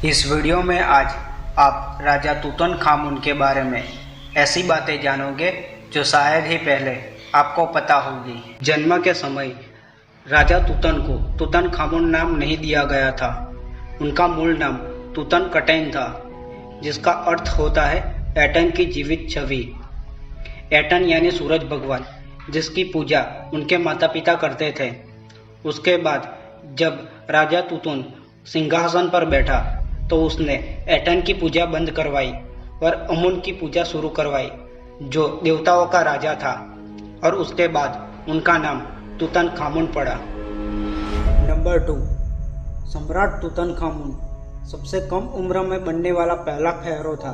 इस वीडियो में आज आप राजा तूतनखामुन के बारे में ऐसी बातें जानोगे जो शायद ही पहले आपको पता होगी। जन्म के समय राजा तूतन को तूतनखामुन नाम नहीं दिया गया था। उनका मूल नाम तूतनकटेन था, जिसका अर्थ होता है एटन की जीवित छवि। एटन यानी सूरज भगवान, जिसकी पूजा उनके माता पिता करते थे। उसके बाद जब राजा तूतन सिंहासन पर बैठा तो उसने एटन की पूजा बंद करवाई और अमुन की पूजा शुरू करवाई, जो देवताओं का राजा था, और उसके बाद उनका नाम तूतनखामुन पड़ा। नंबर 2, सम्राट तूतनखामुन सबसे कम उम्र में बनने वाला पहला फेरो था।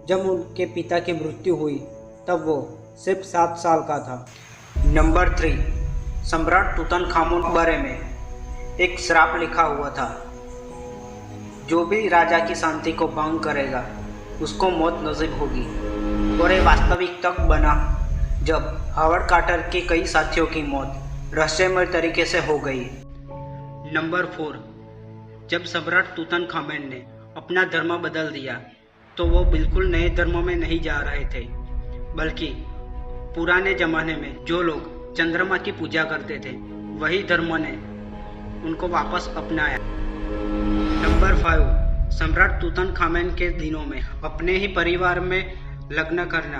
जब उनके पिता की मृत्यु हुई तब वो सिर्फ 7 साल का था। नंबर 3, सम्राट तूतनखामुन के बारे में एक श्राप लिखा हुआ था, जो भी राजा की शांति को भंग करेगा उसको मौत नसीब होगी। और ये वास्तविक तक बना जब हावर्ड कार्टर के कई साथियों की मौत रहस्यमय तरीके से हो गई। नंबर 4, जब सम्राट तूतनखामुन ने अपना धर्म बदल दिया तो वो बिल्कुल नए धर्म में नहीं जा रहे थे, बल्कि पुराने जमाने में जो लोग चंद्रमा की पूजा करते थे वही धर्म ने उनको वापस अपनाया। नंबर 5, सम्राट तूतनखामुन के दिनों में अपने ही परिवार में लग्न करना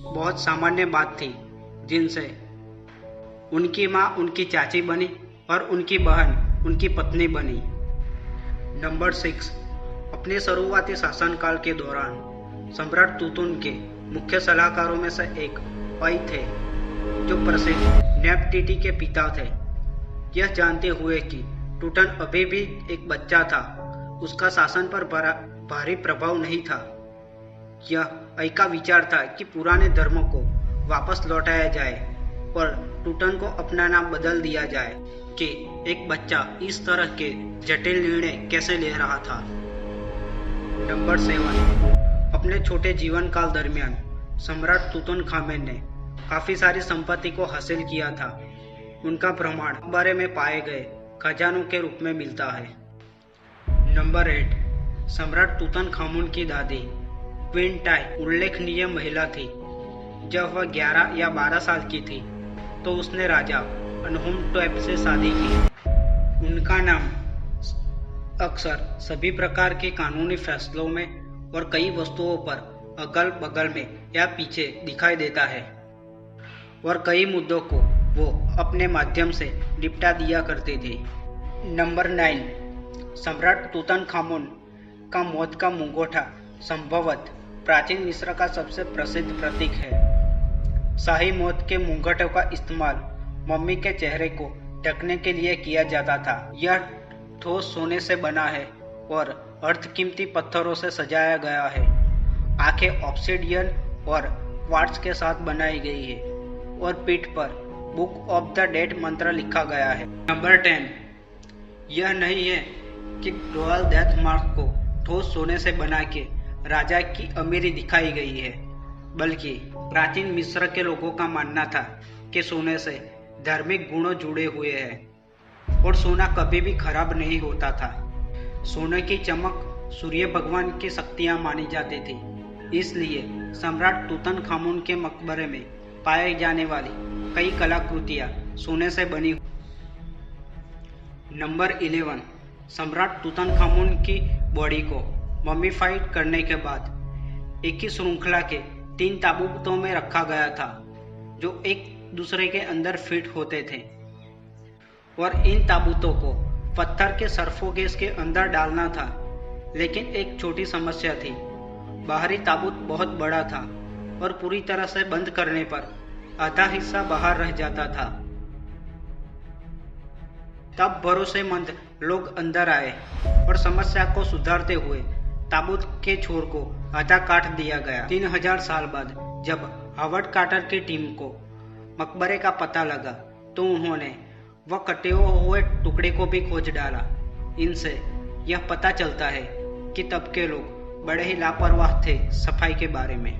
बहुत सामान्य बात थी, जिनसे उनकी माँ उनकी चाची बनी और उनकी बहन उनकी पत्नी बनी। नंबर 6, अपने शुरुआती शासनकाल के दौरान सम्राट तूतन के मुख्य सलाहकारों में से एक पई थे, जो प्रसिद्ध नेफर्टिटी के पिता थे। यह जानते हुए कि टूटन अभी भी एक बच्चा था, उसका शासन पर भारी प्रभाव नहीं था। यह आई का विचार था कि पुराने धर्म को वापस लौटाया जाए और टूटन को अपना नाम बदल दिया जाए कि एक बच्चा इस तरह के जटिल निर्णय कैसे ले रहा था। नंबर 7, अपने छोटे जीवन काल दरमियान सम्राट तूतनखामुन ने काफी सारी संपत्ति को हासिल किया था। उनका प्रमाण बारे में पाए गए खजानों के रूप में मिलता है। नंबर 8, सम्राट तूतनखामुन की दादी क्वीन टाई उल्लेखनीय महिला थी। जब वह 11 या 12 साल की थी तो उसने राजा अनहुमटोएप से शादी की। उनका नाम अक्सर सभी प्रकार के कानूनी फैसलों में और कई वस्तुओं पर अगल बगल में या पीछे दिखाई देता है, और कई मुद्दों को वो अपने माध्यम से निपटा दिया करते थे। नंबर 9, सम्राट तूतनखामुन का मौत का मुंगोटा संभवतः प्राचीन मिस्र का सबसे प्रसिद्ध प्रतीक है। शाही मौत के मुंगटों का इस्तेमाल मम्मी के चेहरे को ढकने के लिए किया जाता था। यह ठोस सोने से बना है और अर्धकीमती पत्थरों से सजाया गया है। आंखें ऑब्सिडियन और क्वार्ट्ज के साथ बनाई गई है और पीठ पर बुक ऑफ द डेड मंत्र लिखा गया है। नंबर 10, यह नहीं है कि रॉयल डेथ मार्क को ठोस सोने से बना के राजा की अमीरी दिखाई गई है, बल्कि प्राचीन मिस्र के लोगों का मानना था कि सोने से धार्मिक गुण जुड़े हुए हैं और सोना कभी भी खराब नहीं होता था। सोने की चमक सूर्य भगवान की शक्तियां मानी जाती थी, इसलिए सम्राट तूतनखामुन के मकबरे में पाए जाने वाली कई कलाकृतियां सोने से बनी। नंबर 11, सम्राट तूतनखामुन की बॉडी को मम्मीफाइड करने के बाद एक ही श्रृंखला के 3 ताबूतों में रखा गया था, जो एक दूसरे के अंदर फिट होते थे, और इन ताबूतों को पत्थर के सरफोगेस के अंदर डालना था। लेकिन एक छोटी समस्या थी, बाहरी ताबूत बहुत बड़ा था और पूरी तरह से बंद करने पर आधा हिस्सा बाहर रह जाता था। तब भरोसेमंद लोग अंदर आए और समस्या को सुधारते हुए ताबूत के छोर को आधा काट दिया गया। 3000 साल बाद जब हावर्ड कार्टर की टीम को मकबरे का पता लगा तो उन्होंने वह कटे हुए टुकड़े को भी खोज डाला। इनसे यह पता चलता है कि तब के लोग बड़े ही लापरवाह थे सफाई के बारे में।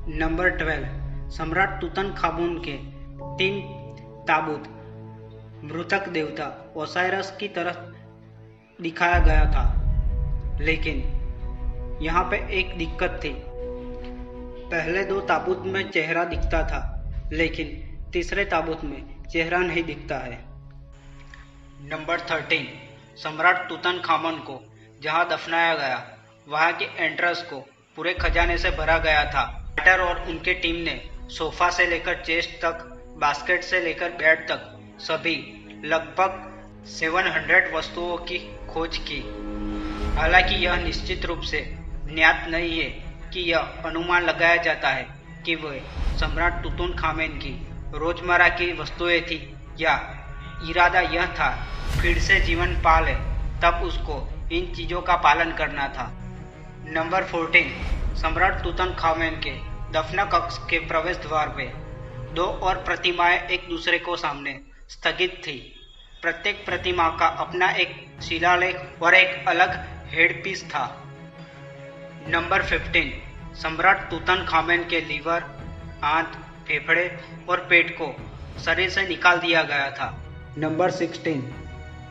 नंबर 12, सम्राट तूतनखामुन के 3 ताबूत मृतक देवता ओसाइरस की तरह दिखाया गया था। लेकिन यहाँ पे एक दिक्कत थी। पहले 2 ताबूत में चेहरा दिखता था, लेकिन तीसरे ताबूत में चेहरा नहीं दिखता है। नंबर 13, सम्राट तूतनखामन को जहाँ दफनाया गया वहाँ की एंट्रेंस को पूरे खजाने से भरा गया था। राइटर और उनकी टीम ने सोफा से लेकर चेस्ट तक, बास्केट से लेकर बेड तक सभी लगभग 700 वस्तुओं की खोज की। हालांकि यह निश्चित रूप से ज्ञात नहीं है कि यह अनुमान लगाया जाता है कि वे सम्राट तूतनखामेन की रोजमर्रा की वस्तुएं थी या इरादा यह था फिर से जीवन पा ले तब उसको इन चीजों का पालन करना था। नंबर 14, सम्राट तूतनखामेन के दफना कक्ष के प्रवेश द्वार पे 2 और प्रतिमाएं एक दूसरे को सामने स्थगित थी। प्रत्येक प्रतिमा का अपना एक शिलालेख और एक अलग हेडपीस था। नंबर 15, सम्राट तूतनखामेन के लीवर, आंत, फेफड़े और पेट को शरीर से निकाल दिया गया था। नंबर 16,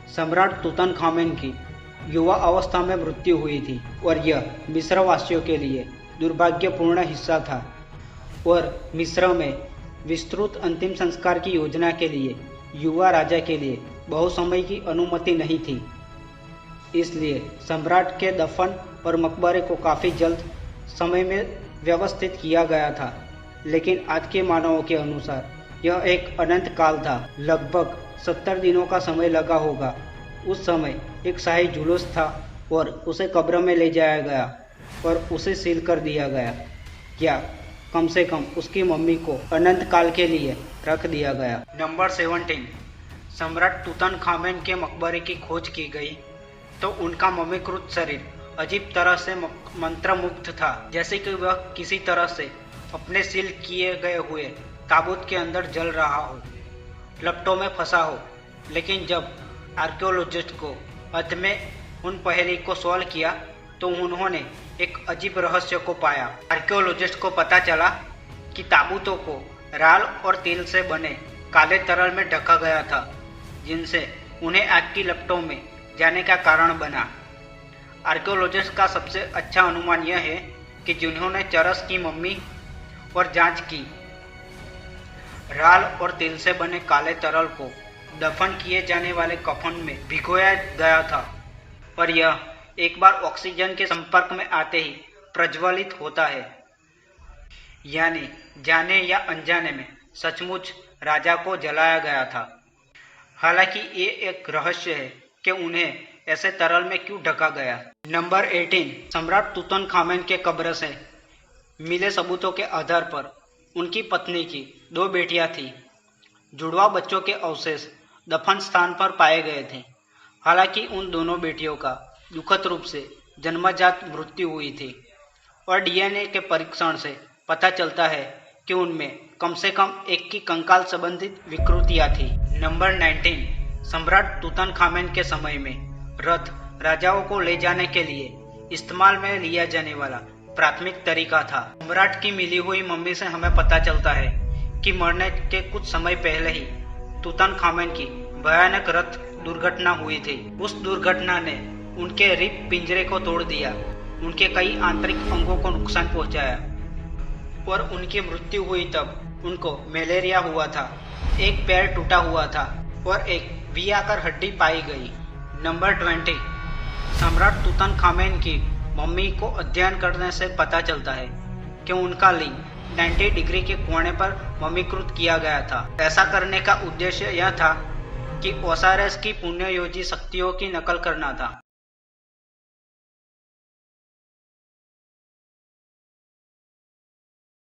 सम्राट तूतनखामेन की युवा अवस्था में मृत्यु हुई थी और यह मिस्र वासियों के लिए दुर्भाग्यपूर्ण हिस्सा था और मिस्र में विस्तृत अंतिम संस्कार की योजना के लिए युवा राजा के लिए बहुत समय की अनुमति नहीं थी। इसलिए सम्राट के दफन और मकबरे को काफ़ी जल्द समय में व्यवस्थित किया गया था, लेकिन आज के मानवों के अनुसार यह एक अनंत काल था। लगभग 70 दिनों का समय लगा होगा। उस समय एक शाही जुलूस था और उसे कब्र में ले जाया गया और उसे सील कर दिया गया, या कम से कम उसकी मम्मी को अनंत काल के लिए रख दिया गया। नंबर 17, सम्राट तूतनखामेन के मकबरे की खोज की गई तो उनका मम्मीकृत शरीर अजीब तरह से मंत्रमुग्ध था, जैसे कि वह किसी तरह से अपने सील किए गए हुए ताबूत के अंदर जल रहा हो, लपटों में फंसा हो। लेकिन जब आर्कियोलॉजिस्ट को अंत में उन पहेली को सॉल्व किया तो उन्होंने एक अजीब रहस्य को पाया। आर्कियोलॉजिस्ट को पता चला कि ताबूतों को राल और तिल से बने काले तरल में ढका गया था, जिनसे उन्हें आग की लपटों में जाने का कारण बना। आर्कियोलॉजिस्ट का सबसे अच्छा अनुमान यह है कि जिन्होंने चरस की मम्मी और जांच की, राल और तिल से बने काले तरल को दफन किए जाने वाले कफन में भिगोया गया था और यह एक बार ऑक्सीजन के संपर्क में आते ही प्रज्वलित होता है, यानी जाने या अनजाने में सचमुच राजा को जलाया गया था। हालांकि ये एक रहस्य है कि उन्हें ऐसे तरल में क्यों ढका गया। नंबर 18, सम्राट तूतनखामेन के कब्र से मिले सबूतों के आधार पर उनकी पत्नी की 2 बेटियां थी। जुड़वा बच्चों के अवशेष दफन स्थान पर पाए गए थे। हालांकि उन दोनों बेटियों का दुखद रूप से जन्मजात मृत्यु हुई थी और डीएनए के परीक्षण से पता चलता है कि उनमें कम से कम एक की कंकाल संबंधित विकृतियां थी। नंबर 19, सम्राट तूतनखामेन के समय में रथ राजाओं को ले जाने के लिए इस्तेमाल में लिया जाने वाला प्राथमिक तरीका था। सम्राट की मिली हुई मम्मी से हमें पता चलता है कि मरने के कुछ समय पहले ही तूतनखामेन की भयानक रथ दुर्घटना हुई थी। उस दुर्घटना ने उनके रिब पिंजरे को तोड़ दिया, उनके कई आंतरिक अंगों को नुकसान पहुंचाया और उनकी मृत्यु हुई तब उनको मलेरिया हुआ था, एक पैर टूटा हुआ था और एक वी आकार हड्डी पाई गई। नंबर 20, सम्राट तूतनखामेन की मम्मी को अध्ययन करने से पता चलता है कि उनका लिंग 90 डिग्री के कोने पर मम्मीकृत किया गया था। ऐसा करने का उद्देश्य यह था कि ओसायरस की पुण्ययोजी शक्तियों की नकल करना था।